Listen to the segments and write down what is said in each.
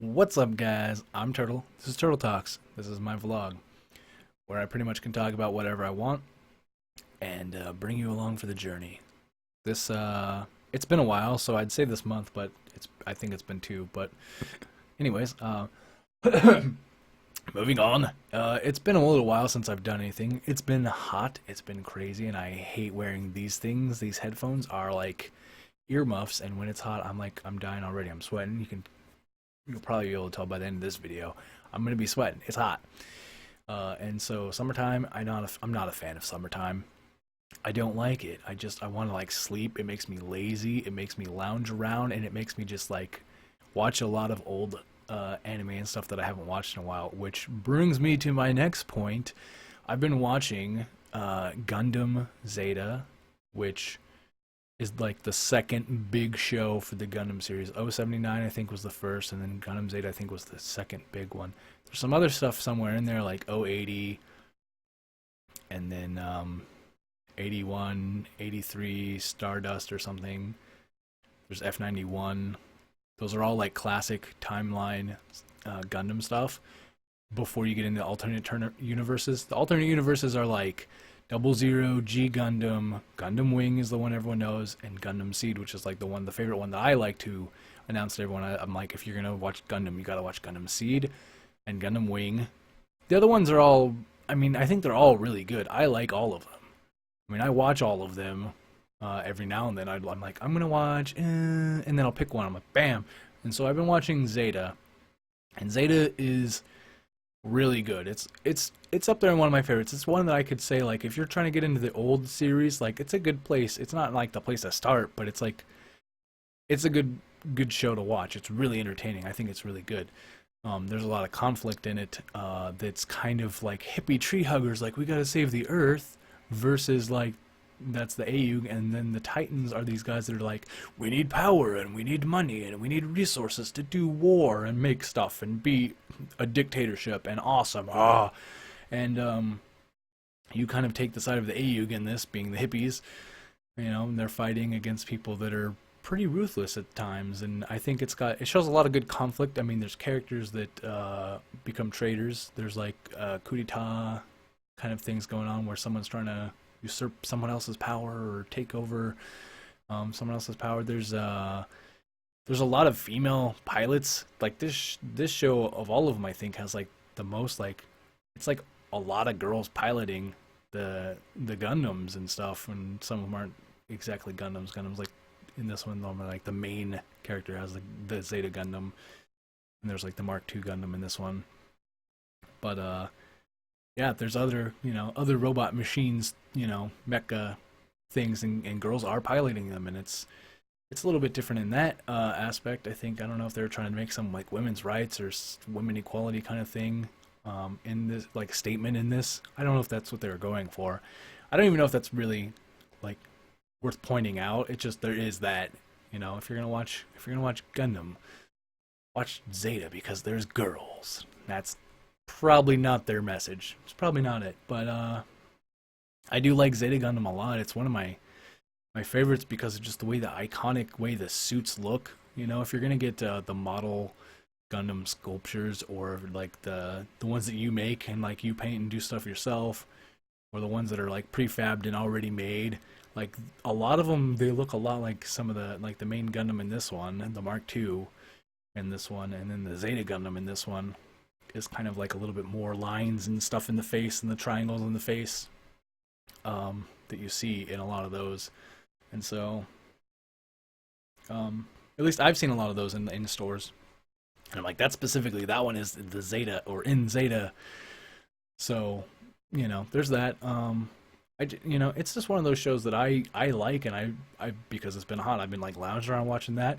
What's up, guys? I'm Turtle. This is Turtle Talks. This is my vlog where I pretty much can talk about whatever I want and bring you along for the journey. It's been a while, so I'd say this month, but I think it's been two. But anyways, moving on. It's been a little while since I've done anything. It's been hot. It's been crazy, and I hate wearing these things. These headphones are like earmuffs, and when it's hot, I'm dying already. I'm sweating. You'll probably be able to tell by the end of this video. I'm gonna be sweating. It's hot, and so summertime. I'm not a fan of summertime. I don't like it. I want to like sleep. It makes me lazy. It makes me lounge around, and it makes me just like watch a lot of old anime and stuff that I haven't watched in a while. Which brings me to my next point. I've been watching Gundam Zeta, which is like the second big show for the Gundam series. 079 I think was the first, and then Gundam Zeta I think was the second big one. There's some other stuff somewhere in there like 080, and then 81, 83, Stardust or something. There's F91. Those are all like classic timeline Gundam stuff. Before you get into alternate universes, the alternate universes are like Double Zero, G Gundam, Gundam Wing is the one everyone knows, and Gundam Seed, which is like the favorite one that I like to announce to everyone. I'm like, if you're gonna watch Gundam, you gotta watch Gundam Seed and Gundam Wing. The other ones are all, I think they're all really good. I like all of them. I watch all of them every now and then. I'm like, I'm gonna watch, and then I'll pick one. I'm like, bam. And so I've been watching Zeta, and Zeta is really good. It's up there in one of my favorites. It's one that I could say like if you're trying to get into the old series, like it's a good place. It's not like the place to start, but it's like it's a good show to watch. It's really entertaining. I think it's really good. There's a lot of conflict in it that's kind of like hippie tree huggers, like we gotta save the Earth, versus like that's the AU, and then the Titans are these guys that are like, we need power and we need money and we need resources to do war and make stuff and be a dictatorship and awesome. And you kind of take the side of the AU in this, being the hippies, and they're fighting against people that are pretty ruthless at times. And I think it shows a lot of good conflict. There's characters that become traitors. There's like coup d'etat kind of things going on where someone's trying to usurp someone else's power or take over someone else's power. There's a lot of female pilots. Like this show of all of them, I think has like the most like it's like a lot of girls piloting the Gundams and stuff, and some of them aren't exactly Gundams. Gundams like in this one, like the main character has the Zeta Gundam, and there's like the Mark II Gundam in this one. But yeah, there's other robot machines, mecha things, and girls are piloting them, and it's a little bit different in that aspect. I think I don't know if they're trying to make some like women's rights or women equality kind of thing in this like statement in this. I don't know if that's what they were going for. I don't even know if that's really like worth pointing out. It's just there is that, if you're gonna watch Gundam, watch Zeta because there's girls. That's probably not their message. It's probably not it. But I do like Zeta Gundam a lot. It's one of my favorites because of just the iconic way the suits look. If you're gonna get the model Gundam sculptures, or like the ones that you make and like you paint and do stuff yourself, or the ones that are like prefabbed and already made, like a lot of them, they look a lot like some of the main Gundam in this one, and the Mark II in this one, and then the Zeta Gundam in this one is kind of like a little bit more lines and stuff in the face and the triangles in the face that you see in a lot of those. And so at least I've seen a lot of those in stores, and I'm like, that one is the Zeta, or in Zeta. So there's that. It's just one of those shows that I like, and I because it's been hot, I've been like lounging around watching that.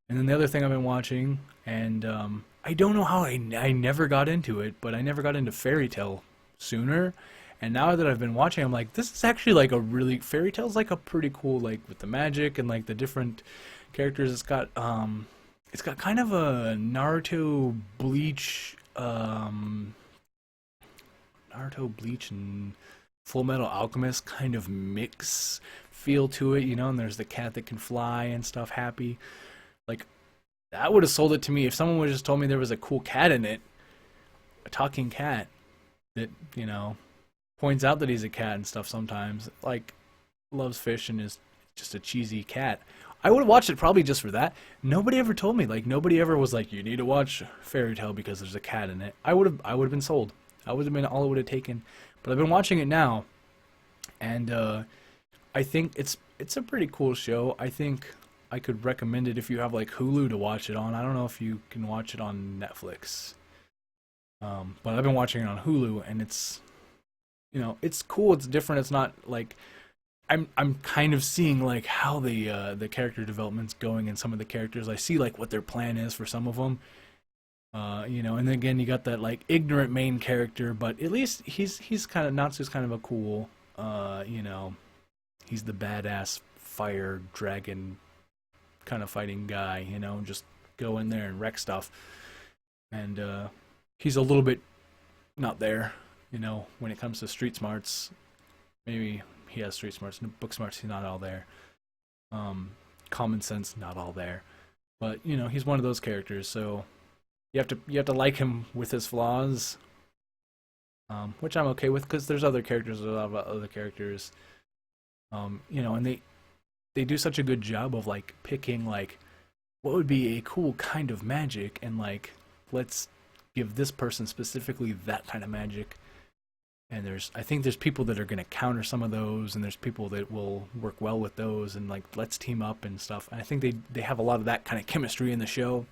And then the other thing I've been watching, and I don't know how I never got into it, but I never got into fairytail sooner. And now that I've been watching, I'm like, this is actually like fairytale's like a pretty cool, like with the magic and like the different characters. It's got kind of a Naruto Bleach and Full Metal Alchemist kind of mix feel to it, and there's the cat that can fly and stuff, Happy. Like That would have sold it to me if someone would have just told me there was a cool cat in it, a talking cat that, points out that he's a cat and stuff sometimes. Like, loves fish and is just a cheesy cat. I would have watched it probably just for that. Nobody ever told me. Like, nobody ever was like, you need to watch Fairy Tale because there's a cat in it. I would have been sold. I would have been all it would have taken. But I've been watching it now, and I think it's a pretty cool show. I think I could recommend it if you have like Hulu to watch it on. I don't know if you can watch it on Netflix, but I've been watching it on Hulu, and it's cool. It's different. It's not like I'm kind of seeing like how the character development's going in some of the characters. I see like what their plan is for some of them. And then again you got that like ignorant main character, but at least he's kind of Natsu's kind of a cool, he's the badass fire dragon kind of fighting guy, just go in there and wreck stuff. And he's a little bit not there, when it comes to street smarts. Maybe he has street smarts, book smarts, he's not all there. Common sense, not all there. But he's one of those characters, so you have to like him with his flaws, which I'm okay with because there's other characters, there's a lot of other characters, and they do such a good job of like picking like what would be a cool kind of magic, and like let's give this person specifically that kind of magic. And I think there's people that are going to counter some of those, and there's people that will work well with those, and like let's team up and stuff. And I think they have a lot of that kind of chemistry in the show.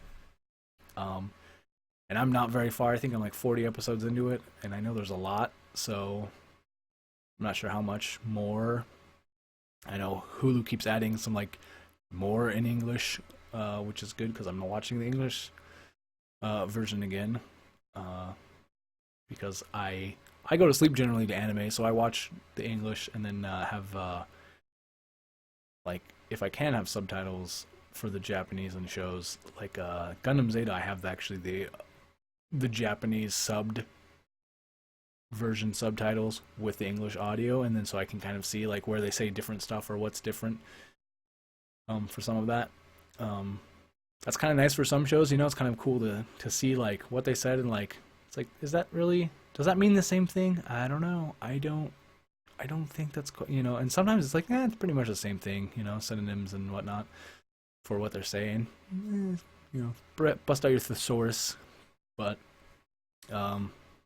And I'm not very far. I think I'm like 40 episodes into it, and I know there's a lot, so I'm not sure how much more. I know Hulu keeps adding some like more in English, which is good because I'm not watching the English version again, because I go to sleep generally to anime, so I watch the English and then have like if I can have subtitles for the Japanese and shows like Gundam Zeta. I have actually the Japanese subbed version subtitles with the English audio, and then so I can kind of see like where they say different stuff or what's different for some of that. That's kind of nice for some shows, it's kind of cool to see like what they said, and like it's like, does that mean the same thing? I don't know. I don't think that's and sometimes it's like, it's pretty much the same thing, synonyms and whatnot for what they're saying. Bust out your thesaurus. But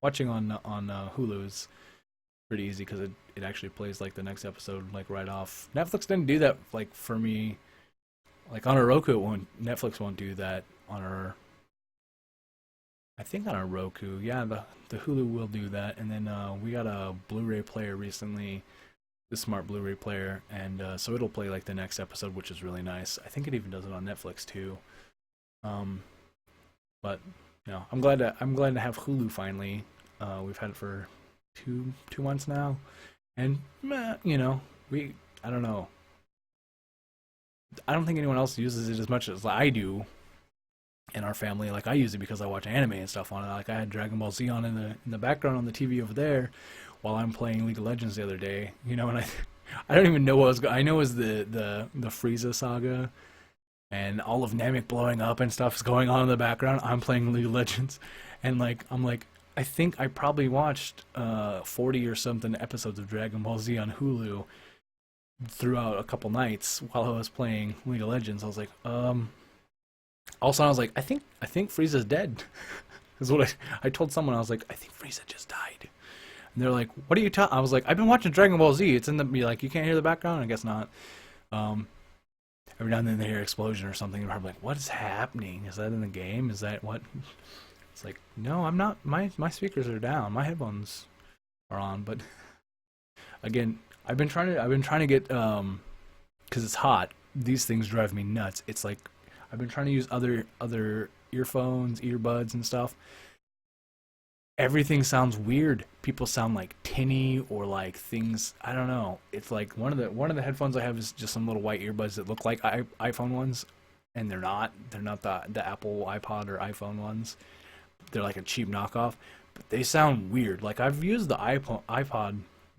watching on Hulu is pretty easy because it actually plays like the next episode like right off. Netflix didn't do that like for me. Like on a Roku, Netflix won't do that I think on a Roku. Yeah, the Hulu will do that. And then we got a Blu-ray player recently, the smart Blu-ray player, and so it'll play like the next episode, which is really nice. I think it even does it on Netflix too. But I'm glad to have Hulu finally. We've had it for two months now, and I don't know. I don't think anyone else uses it as much as I do in our family. Like I use it because I watch anime and stuff on it. Like I had Dragonball Z on in the background on the TV over there while I'm playing League of Legends the other day. And I don't even know what I know is the Frieza saga. And all of Namek blowing up and stuff is going on in the background. I'm playing League of Legends, and I think I probably watched 40 or something episodes of Dragon Ball Z on Hulu throughout a couple nights while I was playing League of Legends. I was like, also I was like, I think Frieza's dead. Is what I told someone. I was like, I think Frieza just died. And they're like, what are you talking? I was like, I've been watching Dragon Ball Z. It's in the like, you can't hear the background. I guess not. Every now and then they hear an explosion or something, and I'm like, what is happening? Is that in the game? Is that what? It's like, no, I'm not. My speakers are down. My headphones are on. But again, I've been trying to get because it's hot. These things drive me nuts. It's like I've been trying to use other earphones, earbuds, and stuff. Everything sounds weird. People sound like tinny or like things. I don't know. It's like one of the headphones I have is just some little white earbuds that look like iPhone ones, and they're not. They're not the Apple iPod or iPhone ones. They're like a cheap knockoff, but they sound weird. Like I've used the iPod.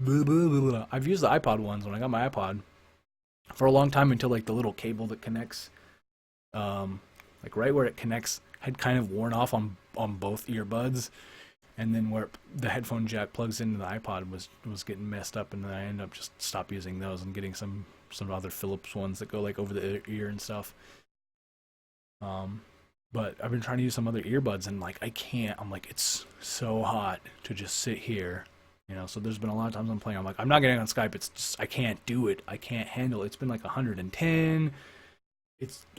Blah, blah, blah, blah. I've used the iPod ones when I got my iPod for a long time until like the little cable that connects, like like right where it connects had kind of worn off on both earbuds, and then where the headphone jack plugs into the iPod was getting messed up, and then I ended up just stop using those and getting some other Philips ones that go like over the ear and stuff. But I've been trying to use some other earbuds, and like I can't. I'm like, it's so hot to just sit here, So there's been a lot of times I'm playing. I'm like, I'm not getting on Skype. It's just I can't do it. I can't handle it. It's been like 110.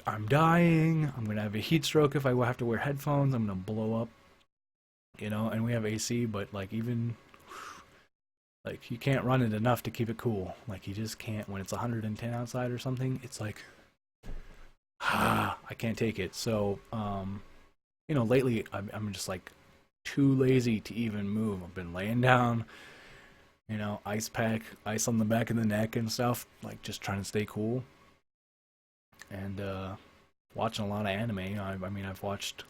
I'm dying. I'm gonna have a heat stroke if I have to wear headphones. I'm gonna blow up. And we have AC, but like even like you can't run it enough to keep it cool. Like you just can't when it's 110 outside or something. It's like I can't take it. So lately I'm just like too lazy to even move. I've been laying down, ice pack, ice on the back of the neck and stuff, like just trying to stay cool. And watching a lot of anime. I've watched,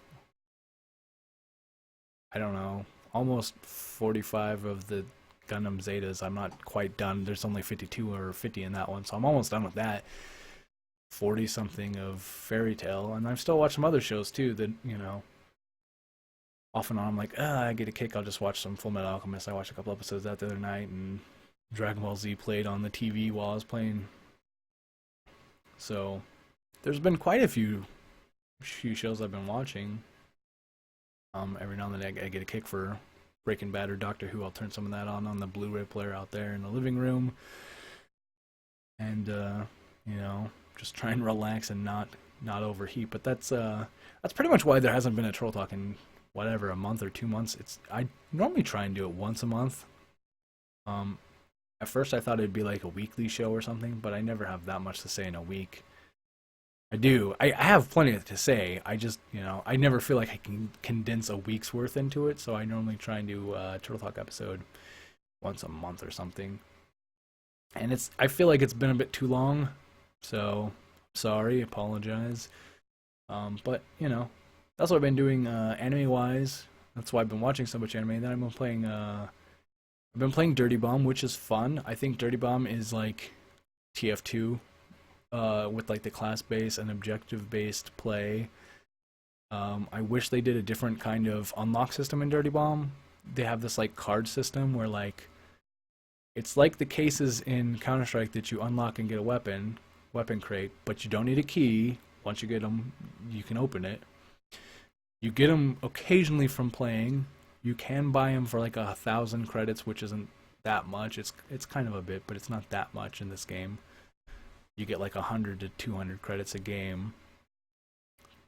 I don't know, almost 45 of the Gundam Zetas. I'm not quite done. There's only 52 or 50 in that one, so I'm almost done with that. 40 something of fairytail, and I've still watched some other shows too that, off and on I'm like, I get a kick, I'll just watch some Full Metal Alchemist. I watched a couple episodes of that the other night, and Dragonball Z played on the TV while I was playing. So there's been quite a few shows I've been watching. Every now and then I get a kick for Breaking Bad or Doctor Who. I'll turn some of that on the Blu-ray player out there in the living room, and just try and relax and not overheat. But that's pretty much why there hasn't been a Troll Talk in a month or 2 months. I normally try and do it once a month. At first I thought it'd be like a weekly show or something, but I never have that much to say in a week. I have plenty to say. I just, I never feel like I can condense a week's worth into it, so I normally try and do a Turtle Talk episode once a month or something. And I feel like it's been a bit too long, so sorry, apologize. But, that's what I've been doing anime-wise. That's why I've been watching so much anime. Then I've been playing Dirty Bomb, which is fun. I think Dirty Bomb is like TF2. With like the class-based and objective-based play. I wish they did a different kind of unlock system in Dirty Bomb. They have this like card system where like it's like the cases in Counter-Strike that you unlock and get a weapon crate, but you don't need a key. Once you get them, you can open it. You get them occasionally from playing. You can buy them for like 1,000 credits, which isn't that much. It's kind of a bit, but it's not that much in this game. You get like 100 to 200 credits a game.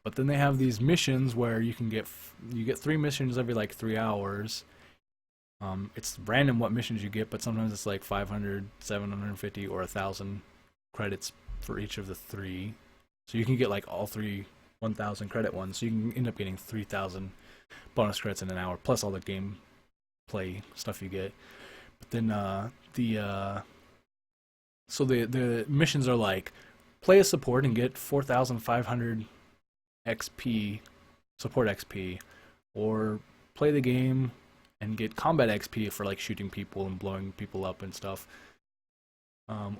But then they have these missions where you get 3 missions every like 3 hours. It's random what missions you get, but sometimes it's like 500, 750, or 1,000 credits for each of the 3. So you can get like all 3 1,000 credit ones. So you can end up getting 3,000 bonus credits in an hour, plus all the gameplay stuff you get. But then So the missions are like, play a support and get 4,500 XP, support XP, or play the game and get combat XP for like shooting people and blowing people up and stuff.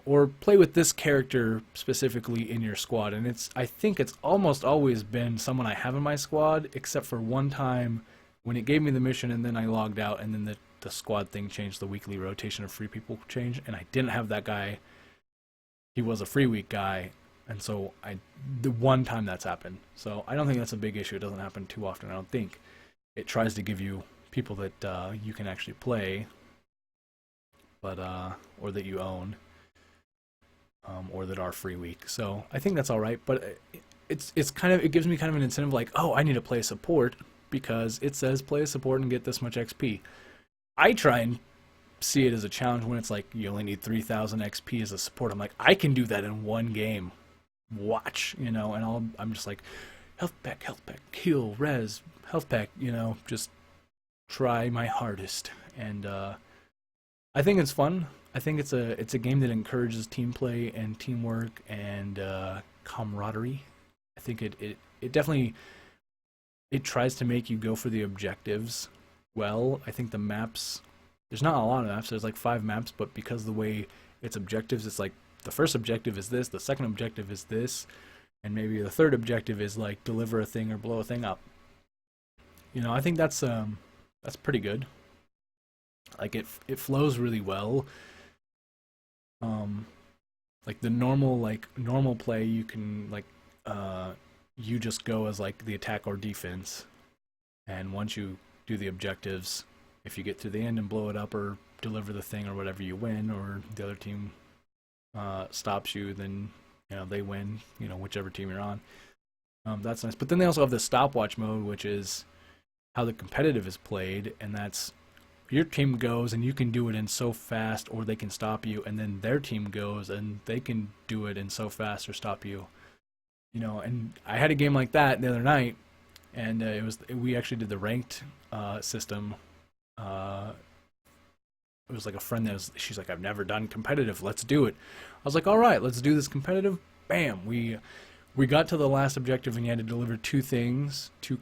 Or play with this character specifically in your squad. And I think it's almost always been someone I have in my squad, except for one time when it gave me the mission and then I logged out and then the squad thing changed, the weekly rotation of free people changed, and I didn't have that guy. He was a free week guy, and so the one time that's happened. So I don't think that's a big issue. It doesn't happen too often, I don't think. It tries to give you people that you can actually play, but or that you own, or that are free week. So I think that's all right. But it gives me kind of an incentive, like, oh, I need to play support because it says play a support and get this much XP. I try and see it as a challenge when it's like you only need 3,000 XP as a support. I'm like, I can do that in one game. Watch, and I'm just like, health pack, heal, res, health pack, just try my hardest. And I think it's fun. I think it's a game that encourages team play and teamwork and camaraderie. I think it definitely tries to make you go for the objectives. Well, I think the maps, there's not a lot of maps, there's like 5 maps, but because of the way it's objectives, it's like the first objective is this, the second objective is this, and maybe the third objective is like deliver a thing or blow a thing up. I think that's pretty good. Like it flows really well. Um, like the normal play, you can you just go as like the attack or defense, and once you do the objectives, if you get to the end and blow it up or deliver the thing or whatever, you win, or the other team stops you, then they win. Whichever team you're on. That's nice. But then they also have the stopwatch mode, which is how the competitive is played, and that's your team goes and you can do it in so fast, or they can stop you, and then their team goes and they can do it in so fast or stop you. And I had a game like that the other night, and we actually did the ranked system. It was like a friend she's like, I've never done competitive, let's do it. I was like, all right, let's do this competitive. Bam, we got to the last objective, and you had to deliver two things, two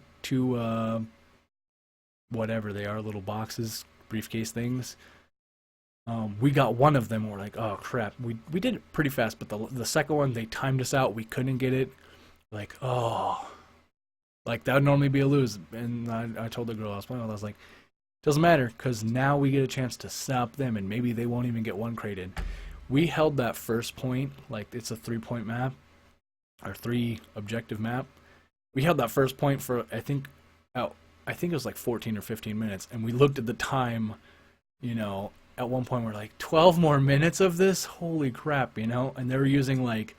whatever they are, little boxes, briefcase things. We got one of them, and we're like, oh crap, we did it pretty fast, but the second one, they timed us out, we couldn't get it. Like, oh, like that would normally be a lose. And I told the girl I was playing with, I was like, doesn't matter, because now we get a chance to stop them, and maybe they won't even get one crated. We held that first point, like it's a 3-point map, or 3 objective map. We held that first point for, I think it was like 14 or 15 minutes, and we looked at the time, at one point we're like, 12 more minutes of this? Holy crap, and they were using like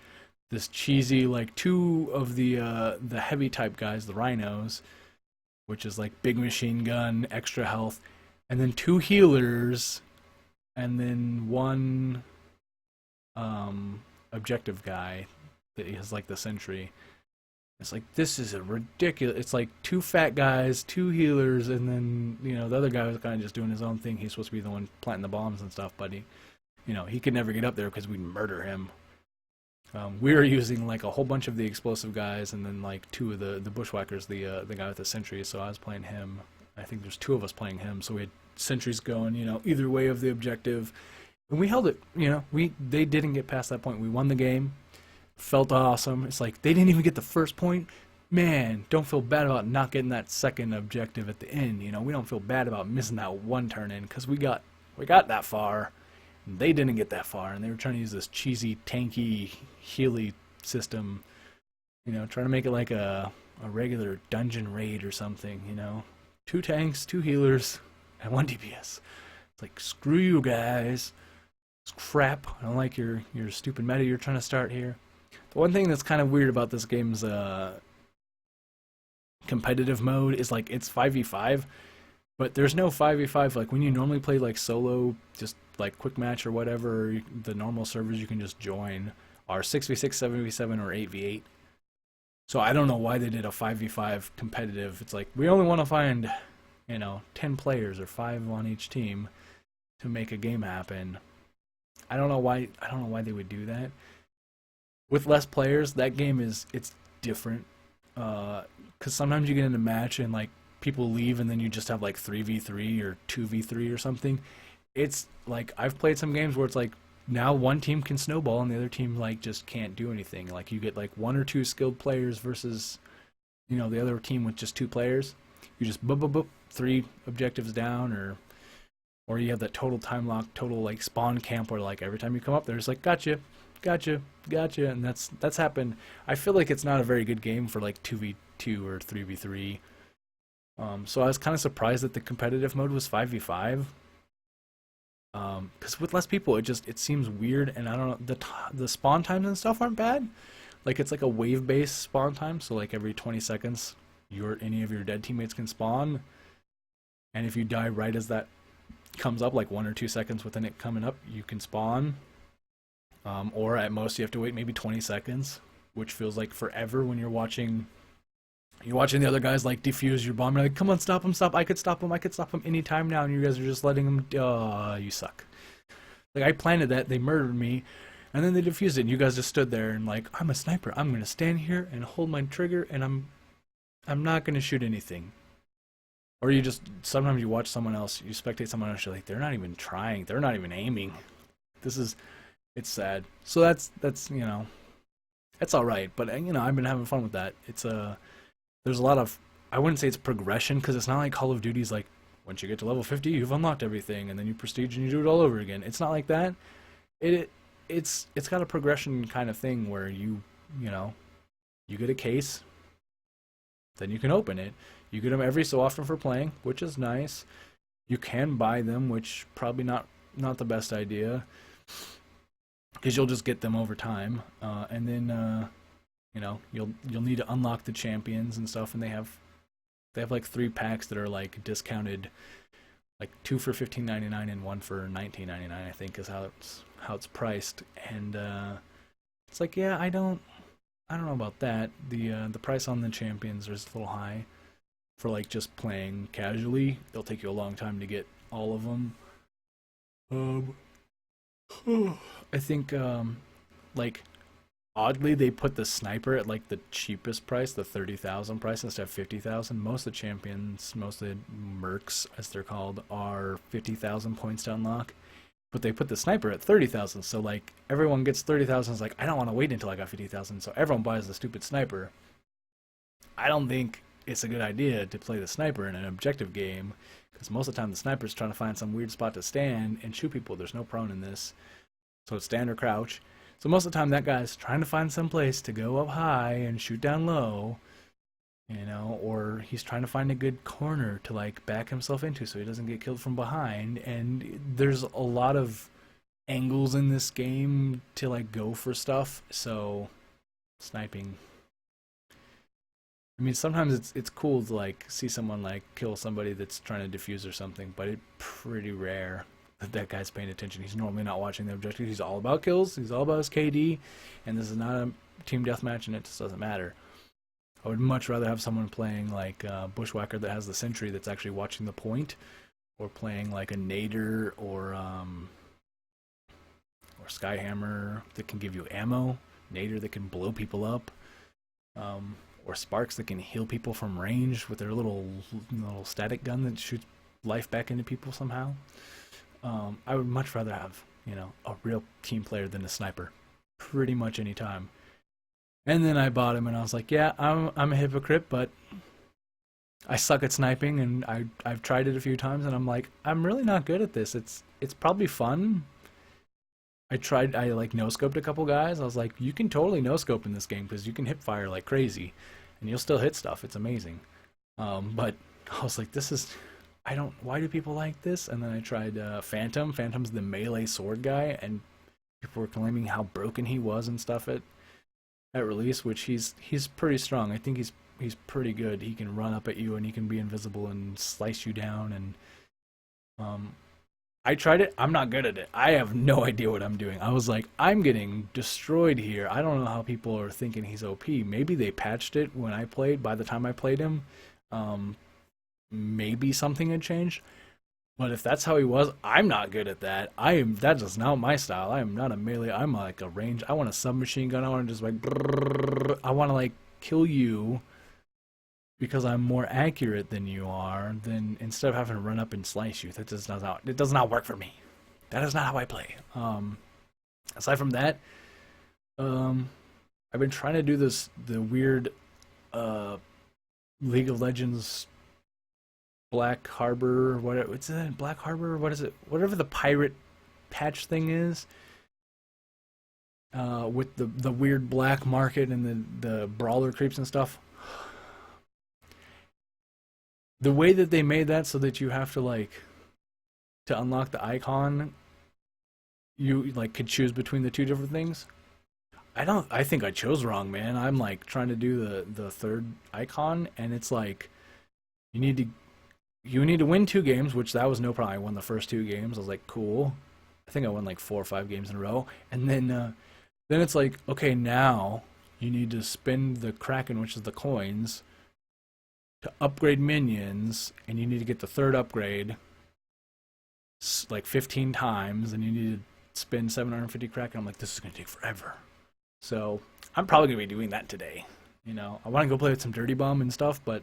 this cheesy, like 2 of the heavy type guys, the rhinos, which is like big machine gun, extra health, and then 2 healers, and then 1 objective guy that has like the sentry. It's like, this is a ridiculous. It's like 2 fat guys, 2 healers, and then the other guy was kind of just doing his own thing. He's supposed to be the one planting the bombs and stuff, but he could never get up there because we'd murder him. We were using like a whole bunch of the explosive guys, and then like 2 of the bushwhackers, the guy with the sentry. So I was playing him. I think there's 2 of us playing him. So we had sentries going, either way of the objective, and we held it. They didn't get past that point. We won the game. Felt awesome. It's like they didn't even get the first point. Man, don't feel bad about not getting that second objective at the end. We don't feel bad about missing that one turn in, because we got that far. And they didn't get that far, and they were trying to use this cheesy, tanky, healy system. Trying to make it like a regular dungeon raid or something. 2 tanks, 2 healers, and 1 DPS. It's like, screw you guys. It's crap. I don't like your stupid meta you're trying to start here. The one thing that's kind of weird about this game's competitive mode is like it's 5v5, but there's no 5v5. Like when you normally play like solo, just like quick match or whatever, the normal servers you can just join are 6v6, 7v7, or 8v8. So I don't know why they did a 5v5 competitive. It's like, we only want to find 10 players or 5 on each team to make a game happen. I don't know why they would do that. With less players, that game it's different. Because sometimes you get in a match and like people leave, and then you just have like 3v3 or 2v3 or something. It's like, I've played some games where it's like, now one team can snowball and the other team like just can't do anything. Like you get like 1 or 2 skilled players versus the other team with just 2 players. You just boop boop boop, 3 objectives down, or you have that total time lock, total like spawn camp where like every time you come up there's like, gotcha, and that's happened. I feel like it's not a very good game for like 2v2 or 3v3. So I was kind of surprised that the competitive mode was 5v5. Because with less people, it seems weird, and I don't know, the spawn times and stuff aren't bad. Like it's like a wave-based spawn time, so like every 20 seconds, any of your dead teammates can spawn, and if you die right as that comes up, like 1 or 2 seconds within it coming up, you can spawn. Or at most you have to wait maybe 20 seconds, which feels like forever when you're watching the other guys like defuse your bomb. You're like, come on, stop him, I could stop him anytime now, and you guys are just letting him, you suck. Like, I planted that, they murdered me, and then they defused it, and you guys just stood there and like, I'm a sniper, I'm gonna stand here and hold my trigger, and I'm not gonna shoot anything. Or sometimes you watch someone else, you spectate someone else, you're like, they're not even trying, they're not even aiming. It's sad. So that's It's all right, but you know, I've been having fun with that. There's a lot of, I wouldn't say it's progression because it's not like Call of Duty's like once you get to level 50, you've unlocked everything, and then you prestige and you do it all over again. It's not like that. It it's got a progression kind of thing where you know you get a case, then you can open it. You get them every so often for playing, which is nice. You can buy them, which probably not the best idea because you'll just get them over time, and then you know you'll need to unlock the champions and stuff, and they have like 3 packs that are like discounted, like 2 for 15.99 and 1 for 19.99. I think is how it's priced, and it's like yeah, I don't know about that. The price on the champions is a little high for like just playing casually. It'll take you a long time to get all of them. Um, I think like oddly they put the sniper at like the cheapest price, the 30,000 price instead of 50,000. Most of the champions, most of the mercs as they're called, are 50,000 points to unlock. But they put the sniper at 30,000, so like everyone gets 30,000. It's like I don't want to wait until I got 50,000, so everyone buys the stupid sniper. I don't think it's a good idea to play the sniper in an objective game because most of the time the sniper's trying to find some weird spot to stand and shoot people. There's no prone in this, so it's stand or crouch. So most of the time that guy's trying to find some place to go up high and shoot down low, you know, or he's trying to find a good corner to like back himself into so he doesn't get killed from behind. And there's a lot of angles in this game to like go for stuff. So sniping, I mean, sometimes it's cool to like see someone like kill somebody that's trying to defuse or something, but it's pretty rare that that guy's paying attention. He's normally not watching the objective. He's all about kills. He's all about his KD, and this is not a team deathmatch, and it just doesn't matter. I would much rather have someone playing like Bushwhacker that has the sentry that's actually watching the point, or playing like a Nader or Skyhammer that can give you ammo, Nader that can blow people up, or Sparks that can heal people from range with their little static gun that shoots life back into people somehow. I would much rather have, you know, a real team player than a sniper, pretty much any time. And then I bought him, and I was like, yeah, I'm a hypocrite, but I suck at sniping, and I've tried it a few times, and I'm like, I'm really not good at this. It's probably fun. I like no scoped a couple guys. I was like, you can totally no scope in this game because you can hip fire like crazy, and you'll still hit stuff. It's amazing. But I was like, this is, I don't. Why do people like this? And then I tried Phantom. Phantom's the melee sword guy, and people were claiming how broken he was and stuff at release, which he's pretty strong. I think he's pretty good. He can run up at you and he can be invisible and slice you down. And I tried it. I'm not good at it. I have no idea what I'm doing. I was like, I'm getting destroyed here. I don't know how people are thinking he's OP. Maybe they patched it when I played. By the time I played him, maybe something had changed. But if that's how he was, I'm not good at that. That is not my style. I am not a melee. I'm like a range. I want a submachine gun. I want to just like I want to like kill you because I'm more accurate than you are. Then instead of having to run up and slice you, it does not work for me. That is not how I play. Aside from that, I've been trying to do the weird League of Legends Black Harbor, what's that? Black Harbor, what is it? Whatever the pirate patch thing is, with the weird black market and the brawler creeps and stuff. The way that they made that so that you have to like to unlock the icon, you like could choose between the two different things. I think I chose wrong, man. I'm like trying to do the third icon, and it's like you need to win 2 games, which that was no problem. I won the first 2 games. I was like, cool. I think I won like 4 or 5 games in a row. And then it's like, okay, now you need to spend the Kraken, which is the coins, to upgrade minions, and you need to get the 3rd upgrade like 15 times, and you need to spend 750 Kraken. I'm like, this is going to take forever. So I'm probably going to be doing that today. You know, I want to go play with some Dirty Bomb and stuff, but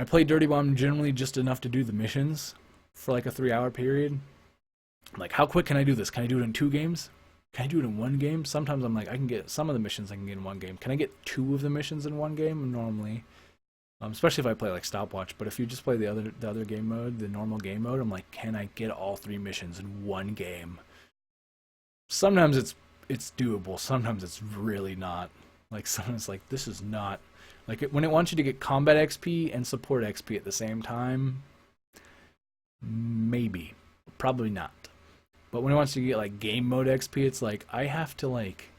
I play Dirty Bomb generally just enough to do the missions for like a 3-hour period. I'm like, how quick can I do this? Can I do it in 2 games? can I do it in one game? Sometimes I'm like, I can get some of the missions I can get in one game. Can I get two of the missions in one game? Normally, especially if I play like stopwatch. But if you just play the other game mode, the normal game mode, I'm like, can I get all three missions in one game? Sometimes it's doable. Sometimes it's really not. Like sometimes like this is not like when it wants you to get combat XP and support XP at the same time. Maybe, probably not. But when it wants you to get like game mode XP, it's like I have to like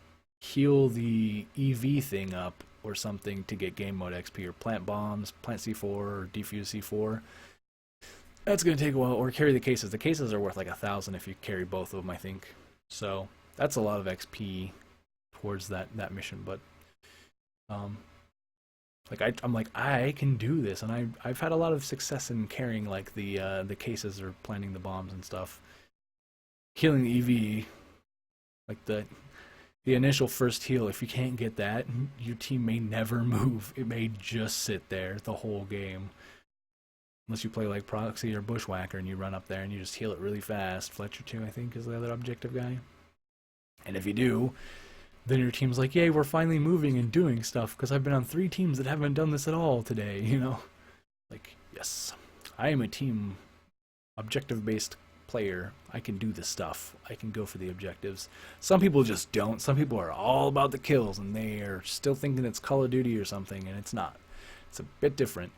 heal the EV thing up or something to get game mode XP, or plant bombs, plant C4, or defuse C4. That's gonna take a while. Or carry the cases. The cases are worth like 1,000 if you carry both of them, I think. So that's a lot of XP towards that mission. But like I'm like I can do this, and I've had a lot of success in carrying like the cases or planting the bombs and stuff. Healing the EV, like the initial first heal, if you can't get that, your team may never move. It may just sit there the whole game. Unless you play like Proxy or Bushwhacker and you run up there and you just heal it really fast. Fletcher 2, I think, is the other objective guy. And if you do, then your team's like, yay, we're finally moving and doing stuff, because I've been on 3 teams that haven't done this at all today, you know? Like, yes, I am a team objective-based player. I can do this stuff. I can go for the objectives. Some people just don't. Some people are all about the kills, and they are still thinking it's Call of Duty or something, and it's not. It's a bit different.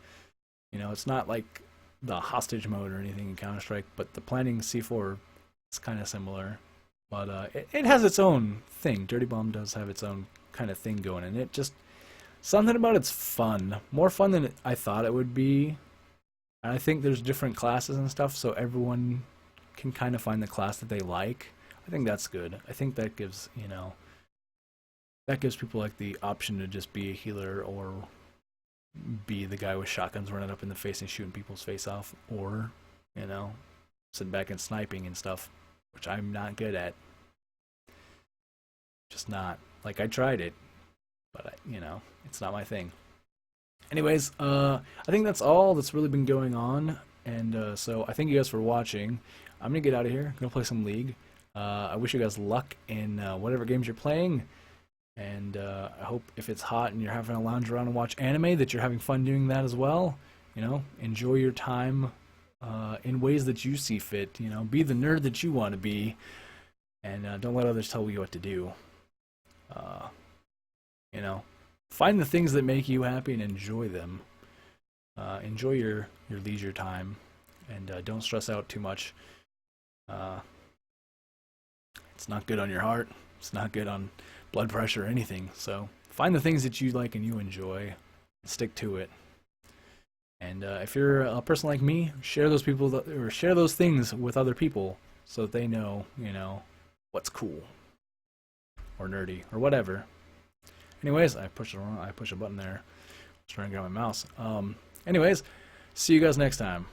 You know, it's not like the hostage mode or anything in Counter-Strike, but the planting C4 is kind of similar. But it has its own thing. Dirty Bomb does have its own kind of thing going, and it just, something about it's fun. More fun than I thought it would be. And I think there's different classes and stuff, so everyone can kind of find the class that they like. I think that's good. I think that gives, you know, that gives people like the option to just be a healer, or be the guy with shotguns running up in the face and shooting people's face off, or, you know, sitting back and sniping and stuff, which I'm not good at. Just not. Like, I tried it, but you know, it's not my thing. Anyways, I think that's all that's really been going on, and so I thank you guys for watching. I'm gonna get out of here. I'm gonna play some League. I wish you guys luck in whatever games you're playing, and I hope if it's hot and you're having a lounge around and watch anime, that you're having fun doing that as well. You know, enjoy your time in ways that you see fit. You know, be the nerd that you want to be, and don't let others tell you what to do. You know, find the things that make you happy and enjoy them. Enjoy your leisure time, and don't stress out too much. It's not good on your heart. It's not good on blood pressure or anything. So find the things that you like and you enjoy, and stick to it. And if you're a person like me, share those people or share those things with other people, so that they know, you know, what's cool or nerdy or whatever. Anyways, I push a button there. I was trying to grab my mouse. Anyways, see you guys next time.